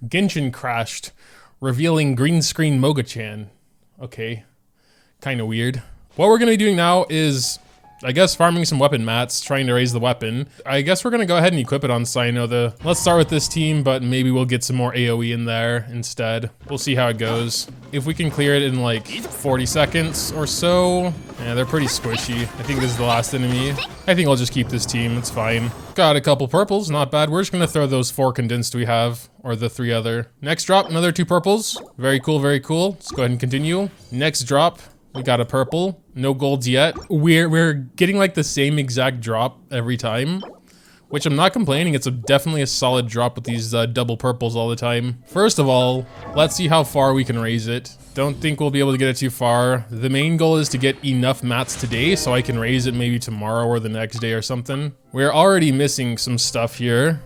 Genshin crashed, revealing green screen Moga-chan. Okay, kind of weird. What we're gonna be doing now is, I guess, farming some weapon mats, trying to raise the weapon. I guess we're gonna go ahead and equip it on Cyno. Let's start with this team, but maybe we'll get some more AoE in there instead. We'll see how it goes. If we can clear it in like 40 seconds or so. Yeah, they're pretty squishy. I think this is the last enemy. I think I'll just keep this team, it's fine. Got a couple purples, not bad. We're just gonna throw those 4 condensed we have, or the 3 other. Next drop, another 2 purples. Very cool, very cool. Let's go ahead and continue. Next drop. We got a purple, no golds yet. We're getting like the same exact drop every time, which I'm not complaining. It's definitely a solid drop with these double purples all the time. First of all, let's see how far we can raise it. Don't think we'll be able to get it too far. The main goal is to get enough mats today so I can raise it maybe tomorrow or the next day or something. We're already missing some stuff here.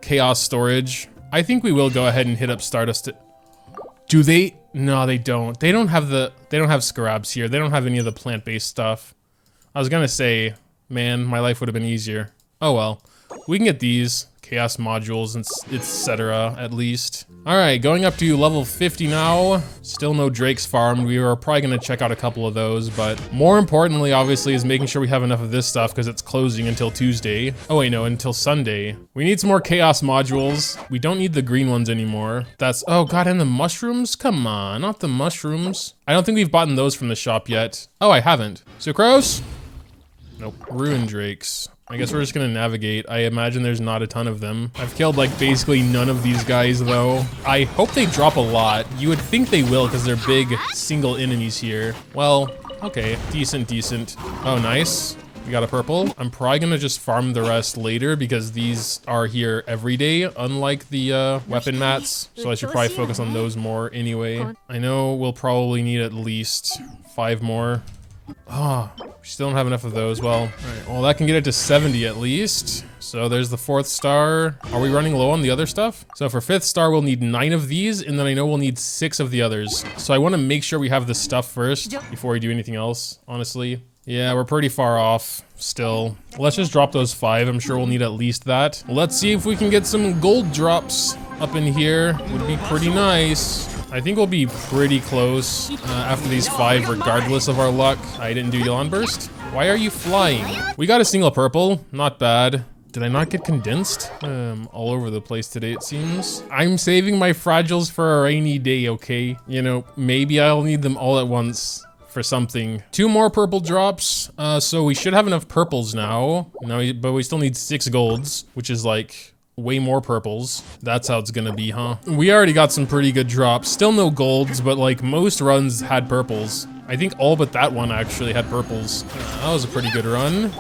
Chaos storage. I think we will go ahead and hit up Stardust. Do they? No, they don't. They don't have scraps here. They don't have any of the plant-based stuff. I was gonna say, man, my life would have been easier. Oh well. We can get these chaos modules and etc. at least. All right, going up to level 50 now. Still no Drakes farmed. We are probably gonna check out a couple of those, but more importantly, obviously, is making sure we have enough of this stuff because it's closing until Tuesday. Oh wait, no, until Sunday. We need some more chaos modules. We don't need the green ones anymore. That's, oh god, and the mushrooms? Come on, not the mushrooms. I don't think we've bought those from the shop yet. Oh, I haven't. Sucrose? Nope. Ruin Drakes. I guess we're just gonna navigate. I imagine there's not a ton of them. I've killed like basically none of these guys though. I hope they drop a lot. You would think they will because they're big single enemies here. Well, okay, decent. Oh, nice. We got a purple. I'm probably gonna just farm the rest later because these are here every day, unlike the weapon mats. So I should probably focus on those more anyway. I know we'll probably need at least 5 more. Oh, we still don't have enough of those. Well, all right, well, that can get it to 70 at least. So there's the 4th star. Are we running low on the other stuff? So for 5th star, we'll need 9 of these, and then I know we'll need 6 of the others. So I want to make sure we have the stuff first before we do anything else, honestly. Yeah, we're pretty far off still. Let's just drop those 5. I'm sure we'll need at least that. Let's see if we can get some gold drops up in here. Would be pretty nice. I think we'll be pretty close after these 5 regardless of our luck. I didn't do Yalan Burst. Why are you flying? We got a single purple, not bad. Did I not get condensed? All over the place today it seems. I'm saving my fragiles for a rainy day, okay? You know, maybe I'll need them all at once for something. 2 more purple drops, so we should have enough purples now. No, but we still need 6 golds, which is like way more purples. That's how it's gonna be, huh? We already got some pretty good drops. Still no golds, but like most runs had purples. I think all but that one actually had purples. That was a pretty good run.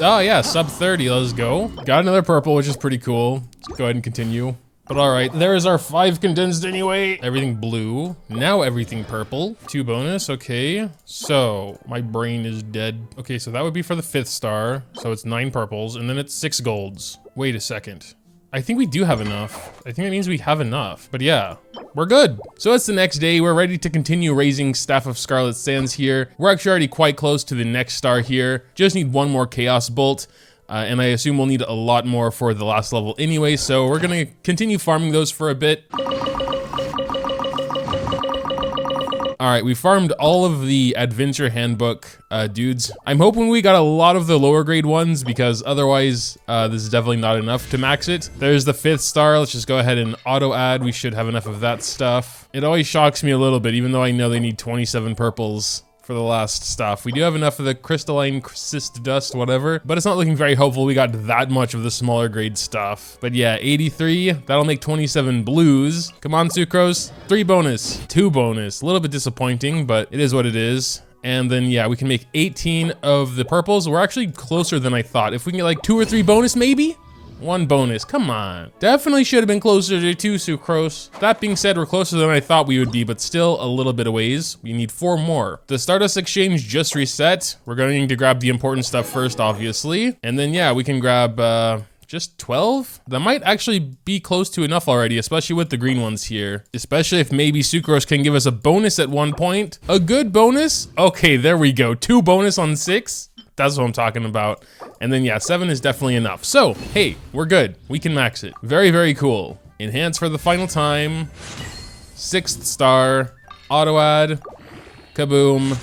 Oh yeah, sub 30, let's go. Got another purple, which is pretty cool. Let's go ahead and continue. But all right, there's our 5 condensed anyway. Everything blue. Now everything purple. 2 bonus, okay. So my brain is dead. Okay, so that would be for the 5th star. So it's 9 purples and then it's 6 golds. Wait a second. I think we do have enough. I think that means we have enough, but yeah, we're good. So it's the next day. We're ready to continue raising Staff of Scarlet Sands here. We're actually already quite close to the next star here. Just need 1 more Chaos Bolt. And I assume we'll need a lot more for the last level anyway, so we're gonna continue farming those for a bit. All right, we farmed all of the Adventure Handbook dudes. I'm hoping we got a lot of the lower grade ones because otherwise this is definitely not enough to max it. There's the 5th star. Let's just go ahead and auto add. We should have enough of that stuff. It always shocks me a little bit, even though I know they need 27 purples for the last stuff. We do have enough of the crystalline cyst dust, whatever, but it's not looking very hopeful we got that much of the smaller grade stuff. But yeah, 83, that'll make 27 blues. Come on, Sucrose. 3 bonus, 2 bonus. A little bit disappointing, but it is what it is. And then yeah, we can make 18 of the purples. We're actually closer than I thought. If we can get like 2 or 3 bonus, maybe? 1 bonus, come on. Definitely should have been closer to 2, Sucrose. That being said, we're closer than I thought we would be, but still a little bit of ways. We need 4 more. The Stardust Exchange just reset. We're going to grab the important stuff first, obviously. And then yeah, we can grab just 12? That might actually be close to enough already, especially with the green ones here. Especially if maybe Sucrose can give us a bonus at one point. A good bonus? Okay, there we go. 2 bonus on 6. That's what I'm talking about. And then yeah, 7 is definitely enough. So, hey, we're good. We can max it. Very, very cool. Enhance for the final time. 6th star. Auto add. Kaboom.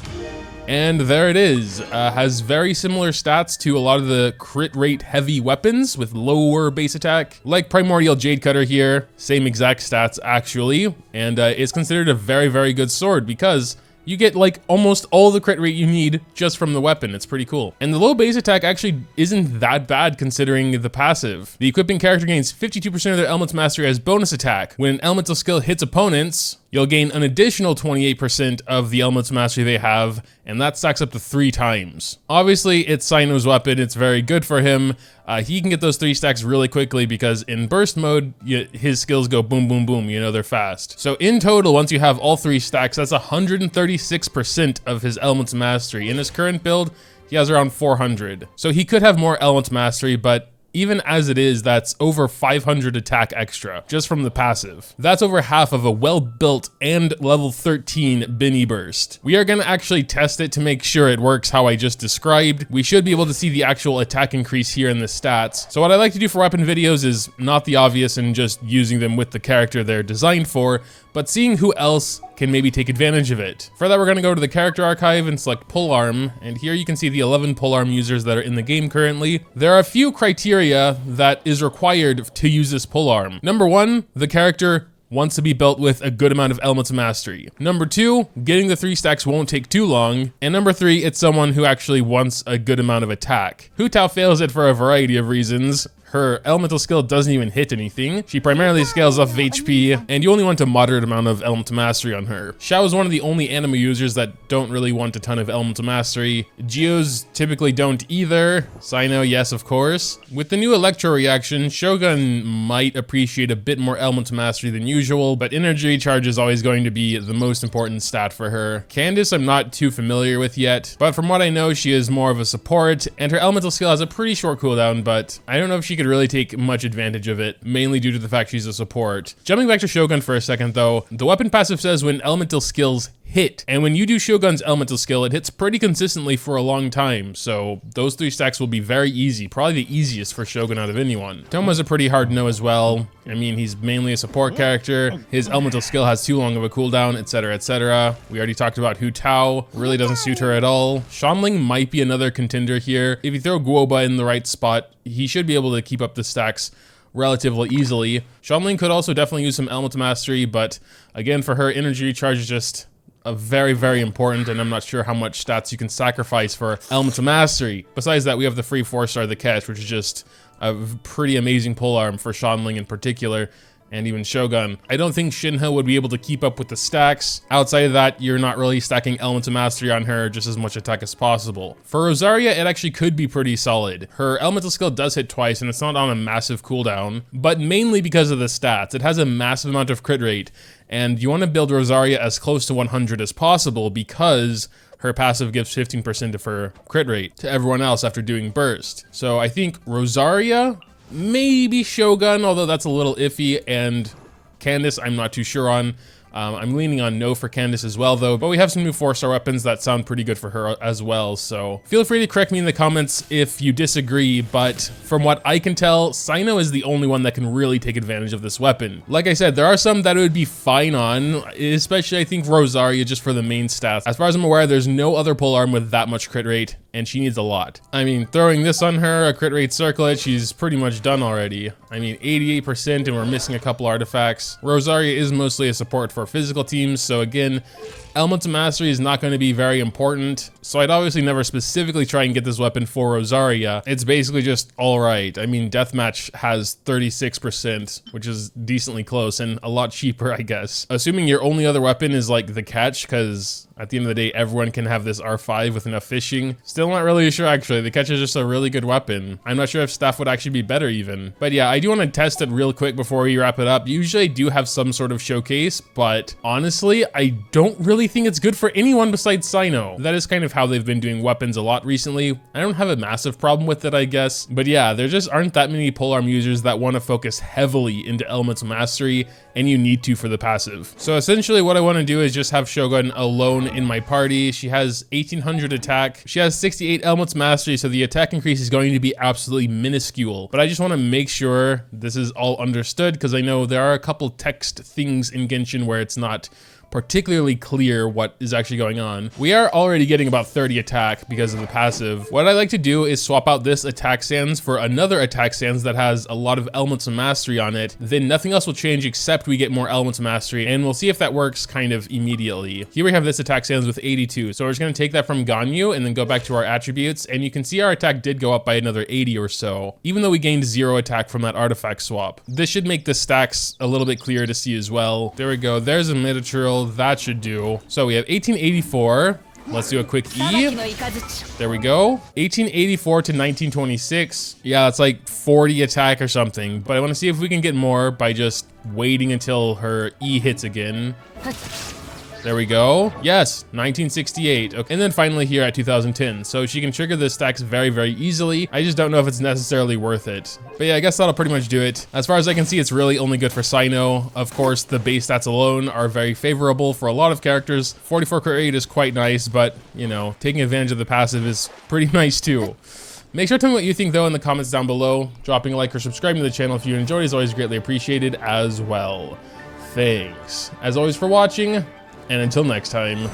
And there it is. Has very similar stats to a lot of the crit rate heavy weapons with lower base attack. Like Primordial Jade Cutter here, same exact stats actually. And it's considered a very, very good sword because you get like almost all the crit rate you need just from the weapon. It's pretty cool. And the low base attack actually isn't that bad considering the passive. The equipping character gains 52% of their element's mastery as bonus attack. When an elemental skill hits opponents, you'll gain an additional 28% of the element's mastery they have, and that stacks up to 3 times. Obviously, it's Cyno's weapon. It's very good for him. He can get those 3 stacks really quickly because in burst mode, his skills go boom, boom, boom. You know, they're fast. So in total, once you have all 3 stacks, that's 136% of his element's mastery. In his current build, he has around 400. So he could have more element's mastery, but even as it is, that's over 500 attack extra, just from the passive. That's over half of a well-built and level 13 Binny Burst. We are gonna actually test it to make sure it works how I just described. We should be able to see the actual attack increase here in the stats. So what I like to do for weapon videos is not the obvious and just using them with the character they're designed for, but seeing who else can maybe take advantage of it. For that, we're gonna go to the character archive and select Polearm, and here you can see the 11 Polearm users that are in the game currently. There are a few criteria that is required to use this Polearm. Number 1, the character wants to be built with a good amount of elements mastery. Number 2, getting the 3 stacks won't take too long. And number 3, it's someone who actually wants a good amount of attack. Hu Tao fails it for a variety of reasons. Her elemental skill doesn't even hit anything. She primarily scales off of HP, and you only want a moderate amount of elemental mastery on her. Xiao is one of the only anima users that don't really want a ton of elemental mastery. Geos typically don't either. Cyno, yes, of course. With the new Electro reaction, Shogun might appreciate a bit more elemental mastery than usual, but energy recharge is always going to be the most important stat for her. Candace, I'm not too familiar with yet, but from what I know, she is more of a support, and her elemental skill has a pretty short cooldown, but I don't know if she could really take much advantage of it, mainly due to the fact she's a support. Jumping back to Shogun for a second though, the weapon passive says when elemental skills hit, and when you do Shogun's elemental skill, it hits pretty consistently for a long time, so those 3 stacks will be very easy, probably the easiest for Shogun out of anyone. Toma's a pretty hard no as well. I mean, he's mainly a support character, his elemental skill has too long of a cooldown, etc, etc. We already talked about Hu Tao, really doesn't suit her at all. Shanling might be another contender here. If you throw Guoba in the right spot, he should be able to keep up the stacks relatively easily. Shanling could also definitely use some elemental mastery, but again, for her, energy recharge is just very, very important, and I'm not sure how much stats you can sacrifice for elemental mastery. Besides that, we have the free 4-star The Catch, which is just a pretty amazing polearm for Shanling in particular, and even Shogun. I don't think Shinha would be able to keep up with the stacks. Outside of that, you're not really stacking elemental mastery on her, just as much attack as possible. For Rosaria, it actually could be pretty solid. Her elemental skill does hit twice, and it's not on a massive cooldown, but mainly because of the stats. It has a massive amount of crit rate, and you want to build Rosaria as close to 100 as possible because her passive gives 15% of her crit rate to everyone else after doing burst. So I think Rosaria, maybe Shogun, although that's a little iffy, and Candace I'm not too sure on. I'm leaning on no for Candace as well though, but we have some new 4-star weapons that sound pretty good for her as well, so feel free to correct me in the comments if you disagree, but from what I can tell, Cyno is the only one that can really take advantage of this weapon. Like I said, there are some that it would be fine on, especially I think Rosaria just for the main stats. As far as I'm aware, there's no other polearm with that much crit rate, and she needs a lot. I mean, throwing this on her, a crit rate circlet, she's pretty much done already. I mean, 88%, and we're missing a couple artifacts. Rosaria is mostly a support for physical teams, so again, elemental mastery is not going to be very important, so I'd obviously never specifically try and get this weapon for Rosaria. It's basically just alright. I mean, Deathmatch has 36%, which is decently close and a lot cheaper, I guess. Assuming your only other weapon is like the catch, because at the end of the day, everyone can have this R5 with enough fishing. Still not really sure actually. The catch is just a really good weapon. I'm not sure if staff would actually be better even. But yeah, I do want to test it real quick before we wrap it up. Usually I do have some sort of showcase, but honestly, I don't really really think it's good for anyone besides Cyno. That is kind of how they've been doing weapons a lot recently. I don't have a massive problem with it, I guess. But yeah, there just aren't that many polearm users that want to focus heavily into Elemental Mastery, and you need to for the passive. So essentially what I want to do is just have Shogun alone in my party. She has 1800 attack. She has 68 Elemental Mastery, so the attack increase is going to be absolutely minuscule. But I just want to make sure this is all understood, because I know there are a couple text things in Genshin where it's not particularly clear what is actually going on. We are already getting about 30 attack because of the passive. What I like to do is swap out this attack sands for another attack sands that has a lot of Elements of Mastery on it. Then nothing else will change except we get more Elements of Mastery, and we'll see if that works kind of immediately. Here we have this attack sands with 82. So we're just gonna take that from Ganyu and then go back to our attributes, and you can see our attack did go up by another 80 or so, even though we gained 0 attack from that artifact swap. This should make the stacks a little bit clearer to see as well. There we go, there's a mid-trill. That should do. So we have 1884. Let's do a quick E. There we go. 1884 to 1926. Yeah, it's like 40 attack or something. But I want to see if we can get more by just waiting until her E hits again. There we go. Yes, 1968. Okay. And then finally here at 2010. So she can trigger the stacks very, very easily. I just don't know if it's necessarily worth it. But yeah, I guess that'll pretty much do it. As far as I can see, it's really only good for Cyno. Of course, the base stats alone are very favorable for a lot of characters. 44 crit rate is quite nice, but you know, taking advantage of the passive is pretty nice too. Make sure to tell me what you think though in the comments down below. Dropping a like or subscribing to the channel if you enjoyed is always greatly appreciated as well. Thanks, as always, for watching. And until next time.